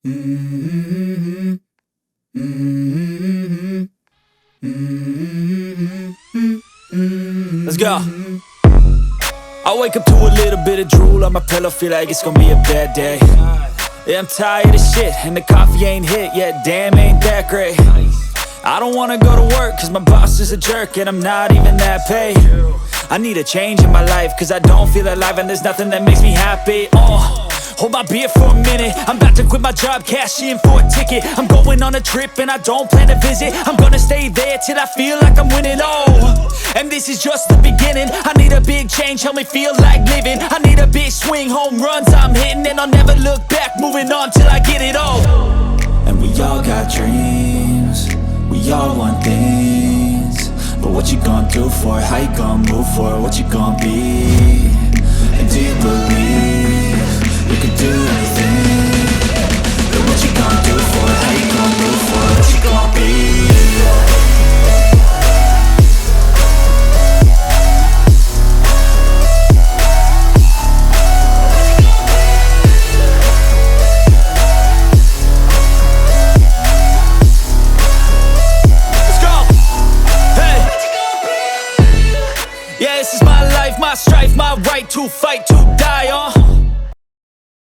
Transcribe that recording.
Let's go. I wake up to a little bit of drool on my pillow, feel like it's gonna be a bad day. Yeah, I'm tired of shit, and the coffee ain't hit yet, damn, ain't that great. I don't wanna go to work, cause my boss is a jerk, and I'm not even that paid. I need a change in my life, cause I don't feel alive, and there's nothing that makes me happy. Hold my beer for a minute, I'm about to quit my job, cash in for a ticket. I'm going on a trip and I don't plan to visit. I'm gonna stay there till I feel like I'm winning, and this is just the beginning. I need a big change, help me feel like living. I need a big swing, home runs I'm hitting, and I'll never look back, moving on till I get it all. And we all got dreams, we all want things, but what you gonna do for it? How you gonna move for it? What you gonna be? And do you believe you can do anything? But what you gonna do for it? How you gonna move for it? What you gonna be? Yeah, this is my life, my strife, my right to fight, to die on.